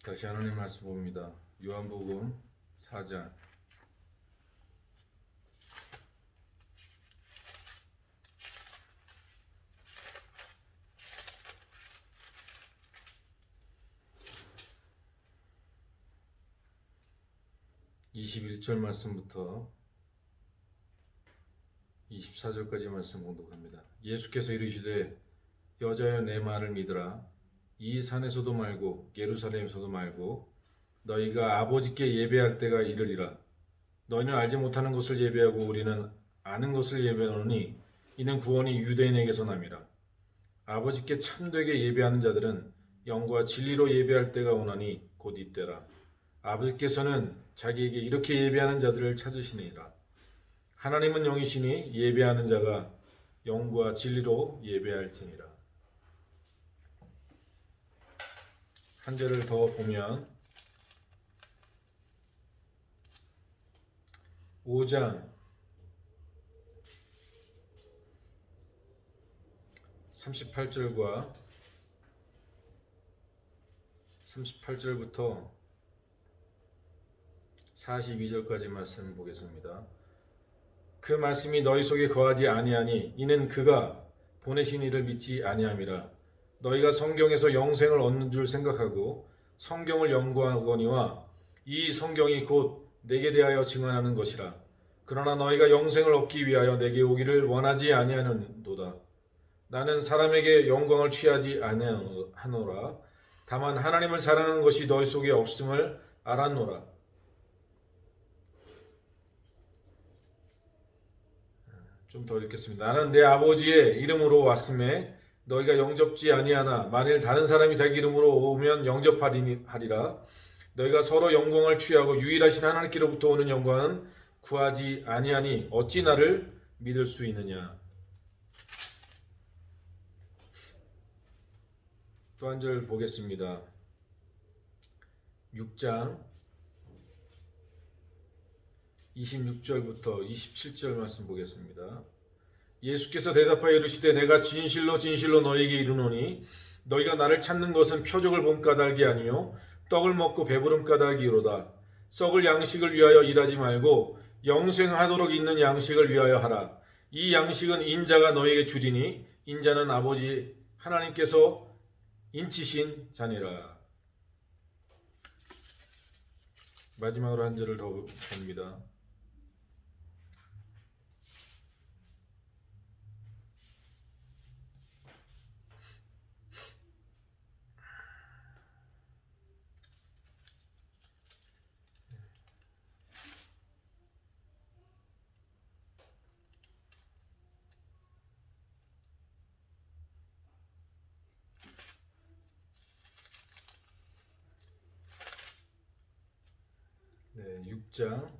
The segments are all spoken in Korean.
다시 하나님 말씀 봅니다. 요한복음 4장 21절 말씀부터 24절까지 말씀 공독합니다. 예수께서 이르시되 여자여 내 말을 믿으라. 이 산에서도 말고 예루살렘에서도 말고 너희가 아버지께 예배할 때가 이르리라. 너희는 알지 못하는 것을 예배하고 우리는 아는 것을 예배하노니 이는 구원이 유대인에게서 남이라. 아버지께 참되게 예배하는 자들은 영과 진리로 예배할 때가 오나니 곧 이때라. 아버지께서는 자기에게 이렇게 예배하는 자들을 찾으시니라. 하나님은 영이시니 예배하는 자가 영과 진리로 예배할지니라. 한 절을 더 보면 5장 38절과 38절부터 42절까지 말씀 보겠습니다. 그 말씀이 너희 속에 거하지 아니하니 이는 그가 보내신 이를 믿지 아니함이라. 너희가 성경에서 영생을 얻는 줄 생각하고 성경을 연구하거니와 이 성경이 곧 내게 대하여 증언하는 것이라. 그러나 너희가 영생을 얻기 위하여 내게 오기를 원하지 아니하는도다. 나는 사람에게 영광을 취하지 아니하노라. 다만 하나님을 사랑하는 것이 너희 속에 없음을 알았노라. 좀 더 읽겠습니다. 나는 내 아버지의 이름으로 왔음에 너희가 영접지 아니하나 만일 다른 사람이 자기 이름으로 오면 영접하리라. 너희가 서로 영광을 취하고 유일하신 하나님께로부터 오는 영광은 구하지 아니하니 어찌 나를 믿을 수 있느냐. 또 한 절 보겠습니다. 6장 26절부터 27절 말씀 보겠습니다. 예수께서 대답하여 이르시되 내가 진실로 진실로 너희에게 이르노니 너희가 나를 찾는 것은 표적을 본 까닭이 아니요 떡을 먹고 배부름 까닭이로다. 썩을 양식을 위하여 일하지 말고 영생하도록 있는 양식을 위하여 하라. 이 양식은 인자가 너희에게 주리니 인자는 아버지 하나님께서 인치신 자니라. 마지막으로 한 절을 더 봅니다. 네, 6장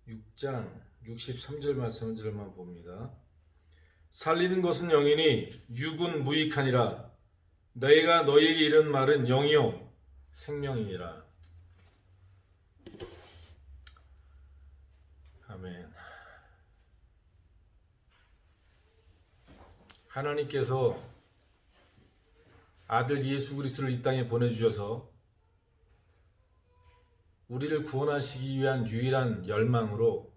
6장 63절 말씀 한 절만 봅니다. 살리는 것은 영이니 육은 무익하니라. 너희가 너희에게 이른 말은 영이요 생명이니라. 아멘. 하나님께서 아들 예수 그리스도를 이 땅에 보내주셔서 우리를 구원하시기 위한 유일한 열망으로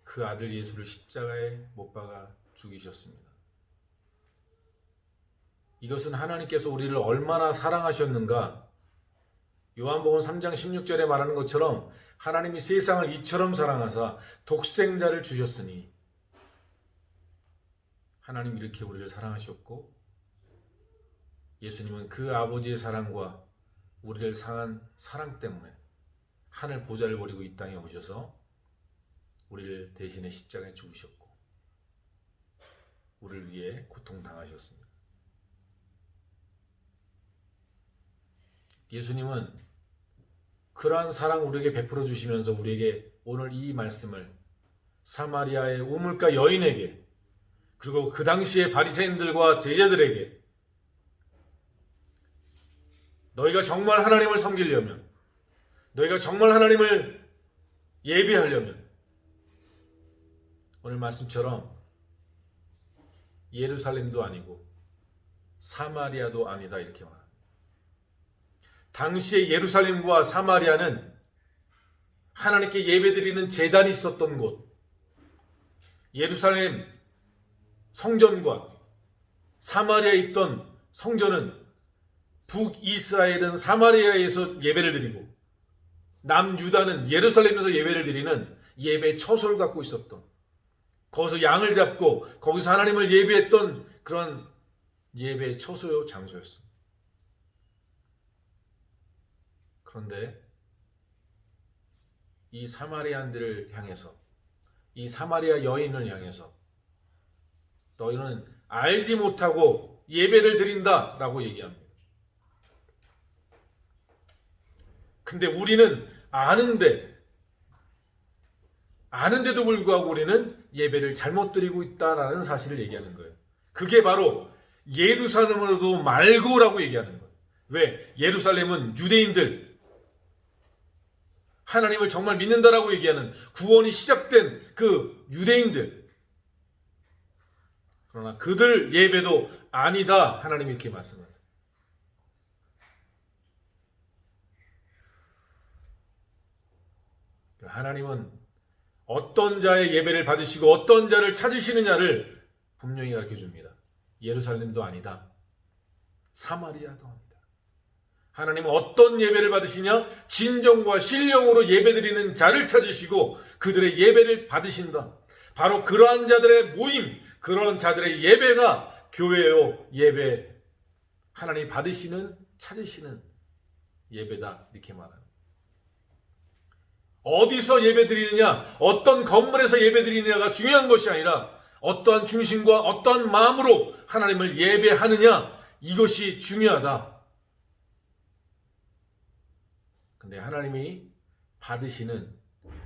그 아들 예수를 십자가에 못 박아 죽이셨습니다. 이것은 하나님께서 우리를 얼마나 사랑하셨는가. 요한복음 3장 16절에 말하는 것처럼 하나님이 세상을 이처럼 사랑하사 독생자를 주셨으니 하나님 이렇게 우리를 사랑하셨고 예수님은 그 아버지의 사랑과 우리를 상한 사랑 때문에 하늘 보좌를 버리고 이 땅에 오셔서 우리를 대신에 십자가에 죽으셨고 우리를 위해 고통당하셨습니다. 예수님은 그러한 사랑 우리에게 베풀어 주시면서 우리에게 오늘 이 말씀을 사마리아의 우물가 여인에게 그리고 그 당시에 바리새인들과 제자들에게 너희가 정말 하나님을 섬기려면, 너희가 정말 하나님을 예배하려면 오늘 말씀처럼 예루살렘도 아니고 사마리아도 아니다 이렇게 말합니다. 당시에 예루살렘과 사마리아는 하나님께 예배드리는 제단이 있었던 곳, 예루살렘 성전과 사마리아에 있던 성전은 북이스라엘은 사마리아에서 예배를 드리고 남유다는 예루살렘에서 예배를 드리는 예배 처소를 갖고 있었던, 거기서 양을 잡고 거기서 하나님을 예배했던 그런 예배 처소 장소였습니다. 그런데 이 사마리아인들을 향해서, 이 사마리아 여인을 향해서 너희는 알지 못하고 예배를 드린다라고 얘기합니다. 근데 우리는 아는데도 불구하고 우리는 예배를 잘못 드리고 있다라는 사실을 얘기하는 거예요. 그게 바로 예루살렘으로도 말고라고 얘기하는 거예요. 왜? 예루살렘은 유대인들, 하나님을 정말 믿는다라고 얘기하는 구원이 시작된 그 유대인들, 그러나 그들 예배도 아니다 하나님이 이렇게 말씀하세요. 하나님은 어떤 자의 예배를 받으시고 어떤 자를 찾으시느냐를 분명히 가르쳐줍니다. 예루살렘도 아니다, 사마리아도 아니다. 하나님은 어떤 예배를 받으시냐? 진정과 신령으로 예배드리는 자를 찾으시고 그들의 예배를 받으신다. 바로 그러한 자들의 모임, 그런 자들의 예배가 교회요 예배, 하나님 받으시는, 찾으시는 예배다 이렇게 말합니다. 어디서 예배드리느냐, 어떤 건물에서 예배드리느냐가 중요한 것이 아니라 어떠한 중심과 어떠한 마음으로 하나님을 예배하느냐, 이것이 중요하다. 근데 하나님이 받으시는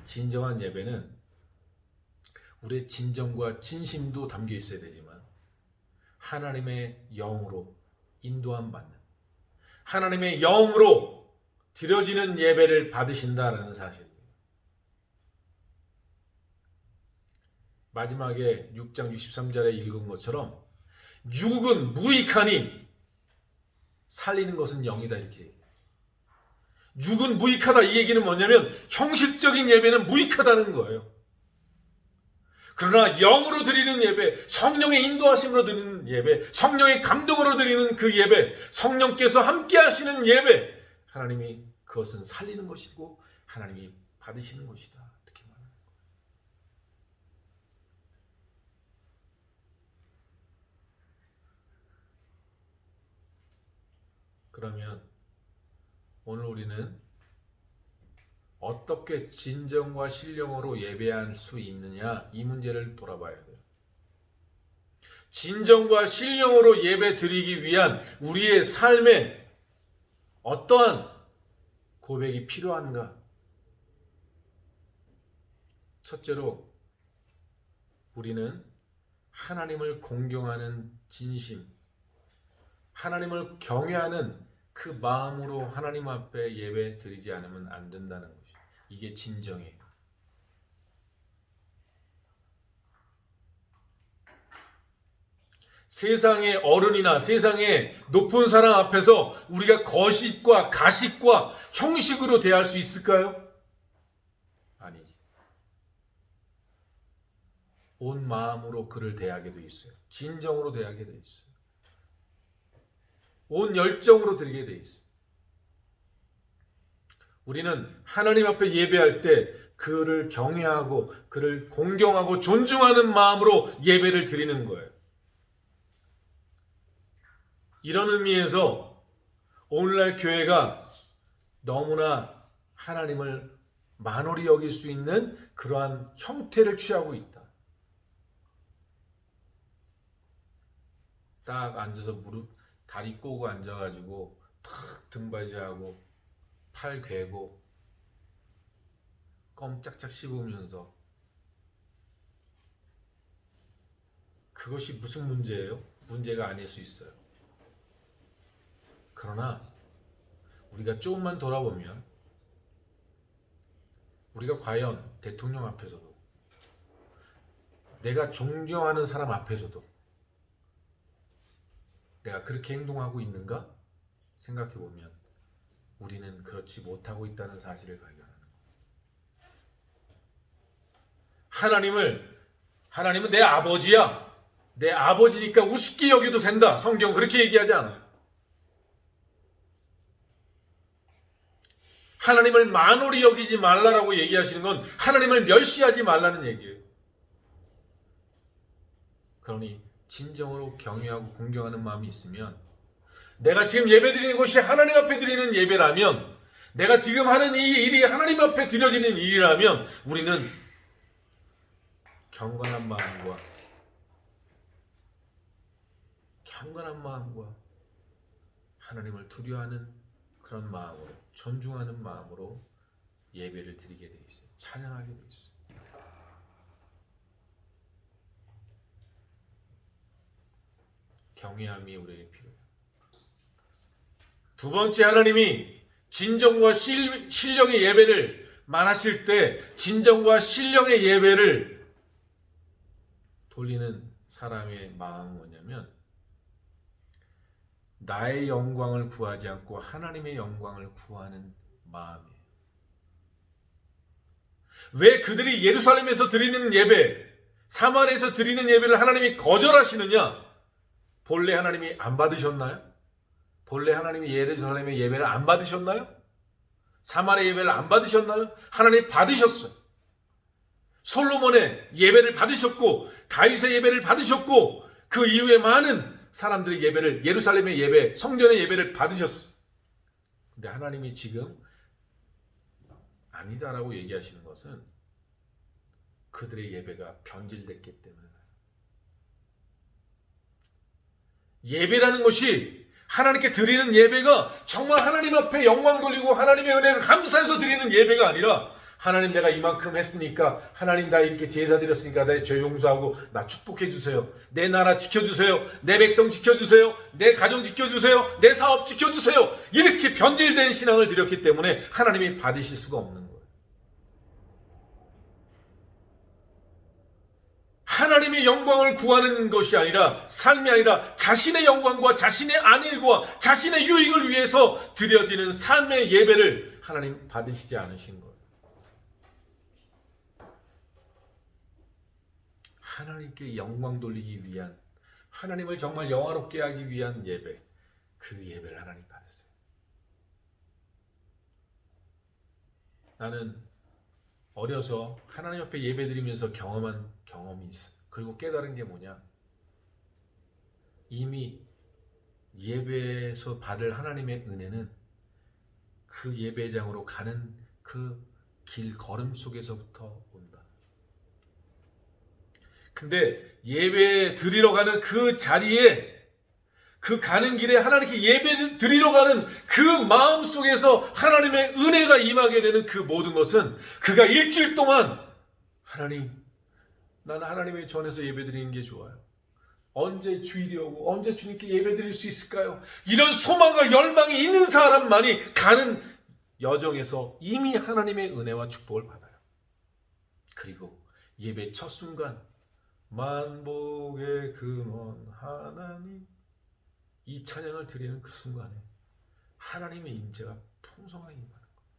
진정한 예배는 우리의 진정과 진심도 담겨 있어야 되지만 하나님의 영으로 인도함 받는, 하나님의 영으로 드려지는 예배를 받으신다라는 사실. 마지막에 6장 63절에 읽은 것처럼 육은 무익하니 살리는 것은 영이다 이렇게 얘기해요. 육은 무익하다 이 얘기는 뭐냐면 형식적인 예배는 무익하다는 거예요. 그러나 영으로 드리는 예배, 성령의 인도하심으로 드리는 예배, 성령의 감동으로 드리는 그 예배, 성령께서 함께 하시는 예배, 하나님이 그것은 살리는 것이고 하나님이 받으시는 것이다 이렇게 말합니다. 그러면 오늘 우리는 어떻게 진정과 신령으로 예배할 수 있느냐, 이 문제를 돌아봐야 돼요. 진정과 신령으로 예배 드리기 위한 우리의 삶에 어떠한 고백이 필요한가? 첫째로 우리는 하나님을 공경하는 진심, 하나님을 경외하는 그 마음으로 하나님 앞에 예배 드리지 않으면 안 된다는 것이, 이게 진정이에요. 세상의 어른이나 세상의 높은 사람 앞에서 우리가 거식과 가식과 형식으로 대할 수 있을까요? 아니지. 온 마음으로 그를 대하게 돼 있어요. 진정으로 대하게 돼 있어요. 온 열정으로 드리게 돼 있어요. 우리는 하나님 앞에 예배할 때 그를 경외하고 그를 공경하고 존중하는 마음으로 예배를 드리는 거예요. 이런 의미에서 오늘날 교회가 너무나 하나님을 만홀히 여길 수 있는 그러한 형태를 취하고 있다. 딱 앉아서 무릎 다리 꼬고 앉아가지고 탁 등받이하고 팔 괴고 껌 짝짝 씹으면서 그것이 무슨 문제예요? 문제가 아닐 수 있어요. 그러나 우리가 조금만 돌아보면 우리가 과연 대통령 앞에서도 내가 존경하는 사람 앞에서도 내가 그렇게 행동하고 있는가 생각해 보면 우리는 그렇지 못하고 있다는 사실을 발견하는 거예요. 하나님은 내 아버지야. 내 아버지니까 우습게 여겨도 된다. 성경 그렇게 얘기하지 않아요. 하나님을 만홀히 여기지 말라라고 얘기하시는 건 하나님을 멸시하지 말라는 얘기예요. 그러니 진정으로 경외하고 공경하는 마음이 있으면 내가 지금 예배드리는 것이 하나님 앞에 드리는 예배라면 내가 지금 하는 이 일이 하나님 앞에 드려지는 일이라면 우리는 경건한 마음과 하나님을 두려워하는 그런 마음으로 존중하는 마음으로 예배를 드리게 돼 있어요. 찬양하게 돼 있어요. 경외함이 우리에게 필요해요. 두 번째, 하나님이 진정과 신령의 예배를 말하실 때 진정과 신령의 예배를 돌리는 사람의 마음은 뭐냐면 나의 영광을 구하지 않고 하나님의 영광을 구하는 마음이에요. 왜 그들이 예루살렘에서 드리는 예배, 사마리아에서 드리는 예배를 하나님이 거절하시느냐? 본래 하나님이 안 받으셨나요? 본래 하나님이 예루살렘의 예배를 안 받으셨나요? 사마리아 예배를 안 받으셨나요? 하나님 받으셨어요. 솔로몬의 예배를 받으셨고 다윗의 예배를 받으셨고 그 이후에 많은 사람들의 예배를 예루살렘의 예배, 성전의 예배를 받으셨어요. 근데 하나님이 지금 아니다라고 얘기하시는 것은 그들의 예배가 변질됐기 때문에 예배라는 것이 하나님께 드리는 예배가 정말 하나님 앞에 영광 돌리고 하나님의 은혜가 감사해서 드리는 예배가 아니라 하나님 내가 이만큼 했으니까 하나님 나 이렇게 제사 드렸으니까 내 죄 용서하고 나 축복해 주세요. 내 나라 지켜주세요. 내 백성 지켜주세요. 내 가정 지켜주세요. 내 사업 지켜주세요. 이렇게 변질된 신앙을 드렸기 때문에 하나님이 받으실 수가 없는 거예요. 하나님의 영광을 구하는 것이 아니라 삶이 아니라 자신의 영광과 자신의 안일과 자신의 유익을 위해서 드려지는 삶의 예배를 하나님 받으시지 않으신 거예요. 하나님께 영광 돌리기 위한 하나님을 정말 영화롭게 하기 위한 예배, 그 예배를 하나님 받으세요. 나는 어려서 하나님 앞에 예배 드리면서 경험한 경험이 있어. 그리고 깨달은 게 뭐냐? 이미 예배에서 받을 하나님의 은혜는 그 예배장으로 가는 그 길 걸음 속에서부터 온다. 근데 예배 드리러 가는 그 자리에 그 가는 길에 하나님께 예배 드리러 가는 그 마음 속에서 하나님의 은혜가 임하게 되는 그 모든 것은 그가 일주일 동안 하나님, 나는 하나님의 전에서 예배 드리는 게 좋아요. 언제 주일이 오고 언제 주님께 예배 드릴 수 있을까요? 이런 소망과 열망이 있는 사람만이 가는 여정에서 이미 하나님의 은혜와 축복을 받아요. 그리고 예배 첫 순간 만복의 근원 하나님, 이 찬양을 드리는 그 순간에 하나님의 임재가 풍성하게 임하는 거예요.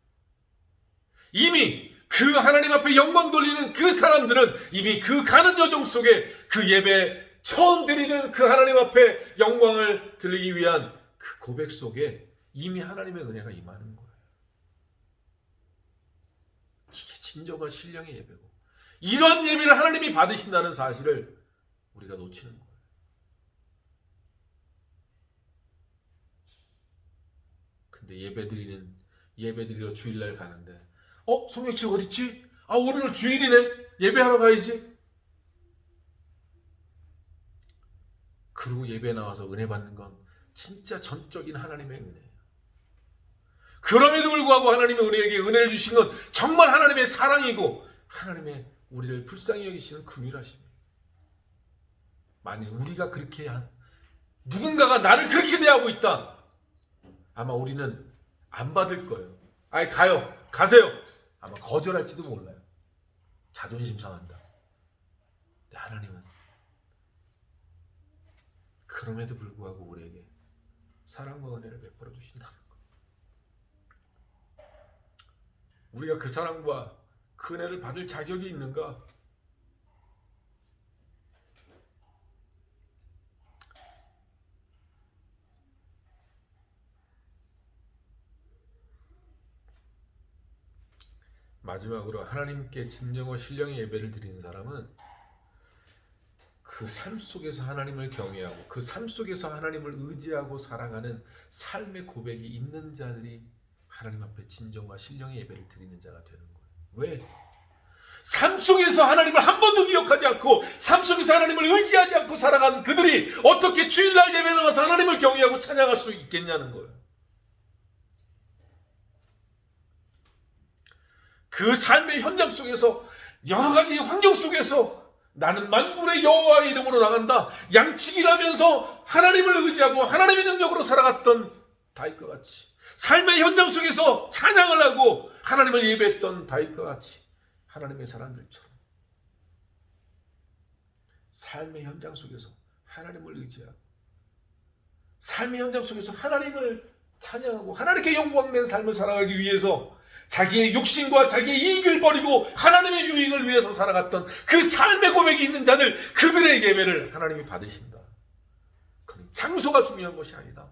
이미 그 하나님 앞에 영광 돌리는 그 사람들은 이미 그 가는 여정 속에 그 예배 처음 드리는 그 하나님 앞에 영광을 드리기 위한 그 고백 속에 이미 하나님의 은혜가 임하는 거예요. 이게 진정한 신령의 예배고, 이런 예배를 하나님이 받으신다는 사실을 우리가 놓치는 거예요. 근데 예배드리러 주일날 가는데 성경책 어딨지? 오늘 주일이네. 예배하러 가야지. 그리고 예배 나와서 은혜 받는 건 진짜 전적인 하나님의 은혜예요. 그럼에도 불구하고 하나님의 우리에게 은혜를 주신 건 정말 하나님의 사랑이고 하나님의 우리를 불쌍히 여기시는 긍휼하심이에요. 만일 우리가 그렇게 누군가가 나를 그렇게 대하고 있다. 아마 우리는 안 받을 거예요. 아이 가세요. 아마 거절할지도 몰라요. 자존심 상한다. 근데 하나님은 그럼에도 불구하고 우리에게 사랑과 은혜를 베풀어 주신다는 것. 우리가 그 사랑과 그 은혜를 받을 자격이 있는가? 마지막으로 하나님께 진정과 신령의 예배를 드리는 사람은 그 삶 속에서 하나님을 경외하고 그 삶 속에서 하나님을 의지하고 살아가는 삶의 고백이 있는 자들이 하나님 앞에 진정과 신령의 예배를 드리는 자가 되는 거예요. 왜? 삶 속에서 하나님을 한 번도 기억하지 않고 삶 속에서 하나님을 의지하지 않고 살아가는 그들이 어떻게 주일날 예배 나가서 하나님을 경외하고 찬양할 수 있겠냐는 거예요. 그 삶의 현장 속에서 여러 가지 환경 속에서 나는 만군의 여호와의 이름으로 나간다. 양치기라면서 하나님을 의지하고 하나님의 능력으로 살아갔던 다윗과 같이 삶의 현장 속에서 찬양을 하고 하나님을 예배했던 다윗과 같이 하나님의 사람들처럼 삶의 현장 속에서 하나님을 의지하고 삶의 현장 속에서 하나님을 찬양하고 하나님께 영광된 삶을 살아가기 위해서 자기의 욕심과 자기의 이익을 버리고 하나님의 유익을 위해서 살아갔던 그 삶의 고백이 있는 자들, 그들의 예배를 하나님이 받으신다. 그런 장소가 중요한 것이 아니다.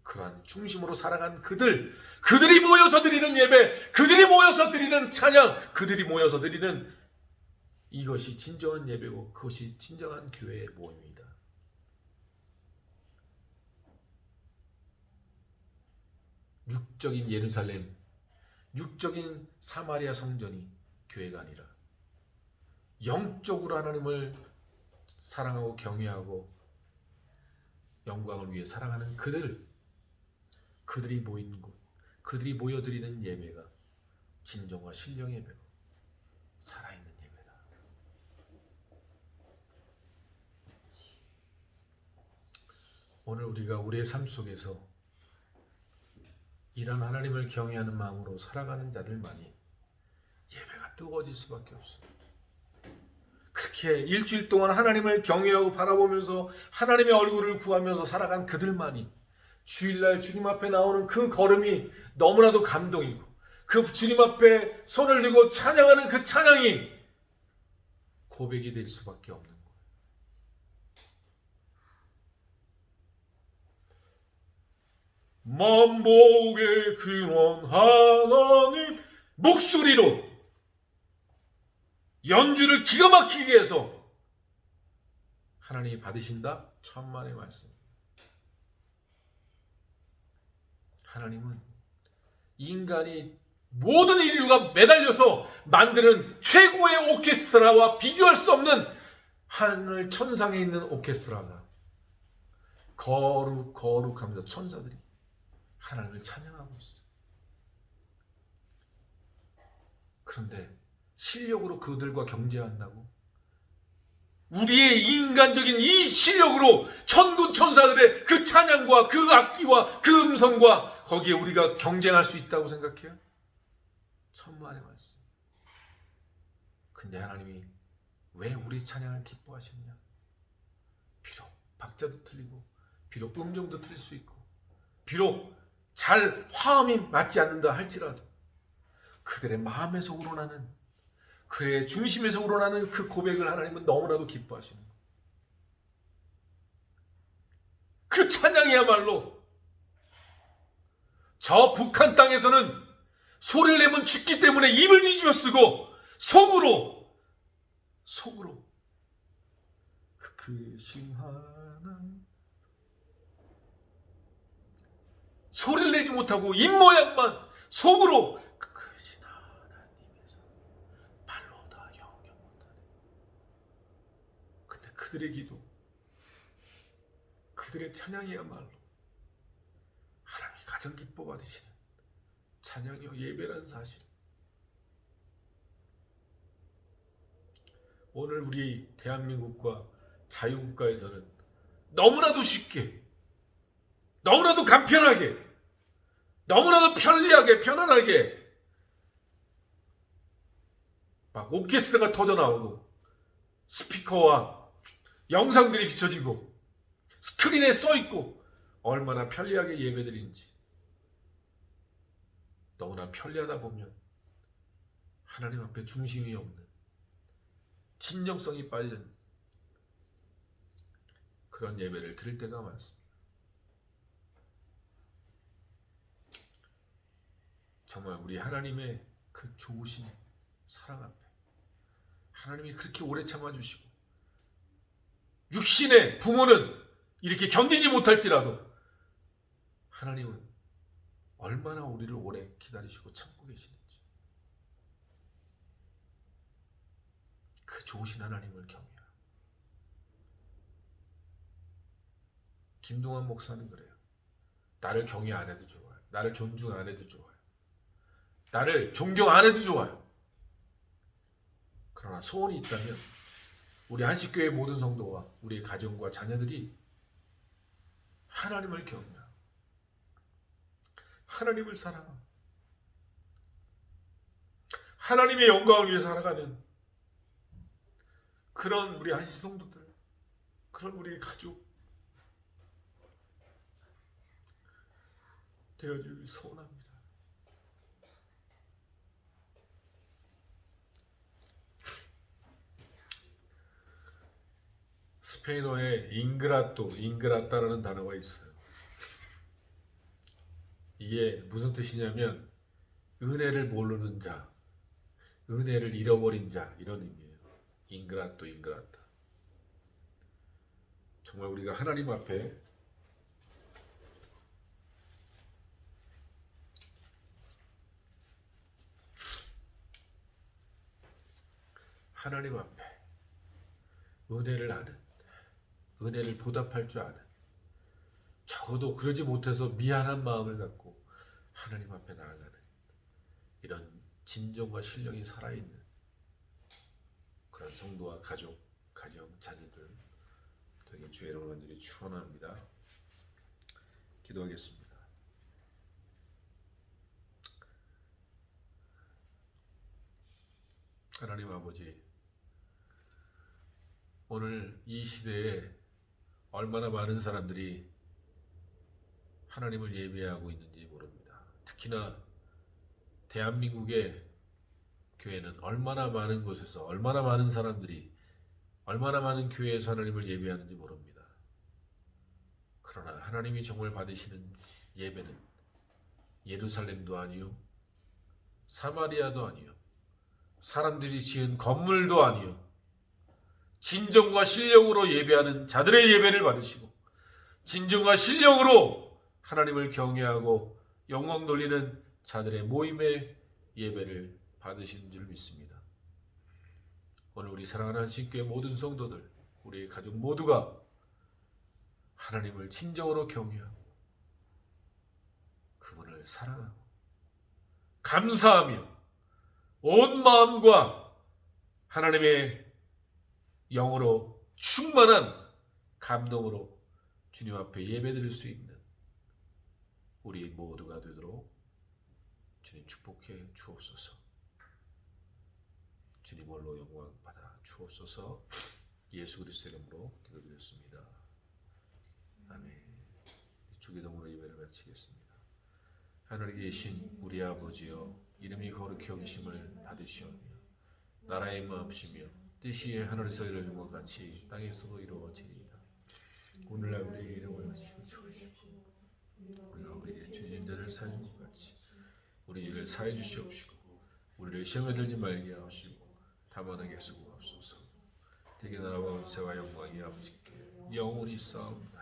그러한 중심으로 살아간 그들이 모여서 드리는 예배, 그들이 모여서 드리는 찬양, 그들이 모여서 드리는 이것이 진정한 예배고 그것이 진정한 교회의 모임이다. 육적인 예루살렘, 육적인 사마리아 성전이 교회가 아니라 영적으로 하나님을 사랑하고 경외하고 영광을 위해 사랑하는 그들이 모인 곳, 그들이 모여드리는 예배가 진정과 신령의 예배고 살아있는 예배다. 오늘 우리가 우리의 삶 속에서 이런 하나님을 경외하는 마음으로 살아가는 자들만이 예배가 뜨거워질 수밖에 없어요. 그렇게 일주일 동안 하나님을 경외하고 바라보면서 하나님의 얼굴을 구하면서 살아간 그들만이 주일날 주님 앞에 나오는 그 걸음이 너무나도 감동이고 그 주님 앞에 손을 들고 찬양하는 그 찬양이 고백이 될 수밖에 없는 거예요. 만복의 근원 하나님 목소리로 연주를 기가 막히게 해서 하나님이 받으신다? 천만의 말씀. 하나님은 인간이 모든 인류가 매달려서 만드는 최고의 오케스트라와 비교할 수 없는 하늘 천상에 있는 오케스트라가 거룩하면서 천사들이 하나님을 찬양하고 있어요. 그런데 실력으로 그들과 경쟁한다고? 우리의 인간적인 이 실력으로 천군 천사들의 그 찬양과 그 악기와 그 음성과 거기에 우리가 경쟁할 수 있다고 생각해요? 천만의 말씀. 근데 하나님이 왜 우리 찬양을 기뻐하시느냐? 비록 박자도 틀리고 비록 음정도 틀릴 수 있고 비록 잘 화음이 맞지 않는다 할지라도 그들의 마음에서 우러나는 그의 중심에서 우러나는 그 고백을 하나님은 너무나도 기뻐하시는 거예요. 그 찬양이야말로 저 북한 땅에서는 소리를 내면 죽기 때문에 입을 뒤집어 쓰고 속으로 그 크신 하나님 소리를 내지 못하고 입 모양만 속으로 크신 하나님에서 발로 다 영영 못하네. 근데 그들의 기도, 그들의 찬양이야말로 하나님이 가장 기뻐 받으시는 찬양이요 예배라는 사실. 오늘 우리 대한민국과 자유국가에서는 너무나도 쉽게, 너무나도 간편하게, 너무나도 편리하게, 편안하게 막 오케스트라가 터져나오고 스피커와 영상들이 비춰지고 스크린에 써있고 얼마나 편리하게 예배드리는지. 너무나 편리하다 보면 하나님 앞에 중심이 없는, 진정성이 빠진 그런 예배를 드릴 때가 많습니다. 정말 우리 하나님의 그 좋으신 사랑 앞에 하나님이 그렇게 오래 참아주시고, 육신의 부모는 이렇게 견디지 못할지라도 하나님은 얼마나 우리를 오래 기다리시고 참고 계시는지, 그 좋으신 하나님을 경외하고. 김동환 목사는 그래요. 나를 경외 안 해도 좋아요. 나를 존중 안 해도 좋아요. 나를 존경 안 해도 좋아요. 그러나 소원이 있다면 우리 안식교회 모든 성도와 우리 가정과 자녀들이 하나님을 경외하고 하나님을 사랑하고 하나님의 영광을 위해 살아가는 그런 우리 안식 성도들, 그런 우리 가족 되어주길 소원합니다. 스페인어에 인그라따라는 단어가 있어요. 이게 무슨 뜻이냐면 은혜를 모르는 자, 은혜를 잃어버린 자, 이런 의미예요. 인그라따. 정말 우리가 하나님 앞에 은혜를 아는, 은혜를 보답할 줄 아는, 적어도 그러지 못해서 미안한 마음을 갖고 하나님 앞에 나아가는 이런 진정과 신령이 살아있는 그런 성도와 가족, 가정, 자녀들 되게 주의 이름으로 간절히 축원합니다. 기도하겠습니다. 하나님 아버지, 오늘 이 시대에 얼마나 많은 사람들이 하나님을 예배하고 있는지 모릅니다. 특히나 대한민국의 교회는 얼마나 많은 곳에서 얼마나 많은 사람들이 얼마나 많은 교회에서 하나님을 예배하는지 모릅니다. 그러나 하나님이 정말 받으시는 예배는 예루살렘도 아니요, 사마리아도 아니요, 사람들이 지은 건물도 아니요, 진정과 신령으로 예배하는 자들의 예배를 받으시고 진정과 신령으로 하나님을 경외하고 영광 돌리는 자들의 모임의 예배를 받으시는 줄 믿습니다. 오늘 우리 사랑하는 안식교회 모든 성도들, 우리 가족 모두가 하나님을 진정으로 경외하고 그분을 사랑하고 감사하며 온 마음과 하나님의 영으로 충만한 감동으로 주님 앞에 예배드릴 수 있는 우리 모두가 되도록 주님 축복해 주옵소서. 주님 홀로 영광 받아 주옵소서. 예수 그리스도의 이름으로 기도드렸습니다. 아멘. 주기도문으로 예배를 마치겠습니다. 하늘에 계신 우리 아버지여, 이름이 거룩히 여기심을 받으시오며 나라의 마음이시며 뜻이 하늘에서 이루어진 것 같이 땅에서도 이루어지리이다. 오늘날 우리에게 이름을 주시옵시고 우리가 우리의 죄진들을 사해 준 것 같이 우리 죄를 사해 주시옵시고 우리를 시험에 들지 말게 하시고 다만 하게 하시옵소서. 되게 나라와 권세와 영광이 아버지께 영원히 있사옵나이다.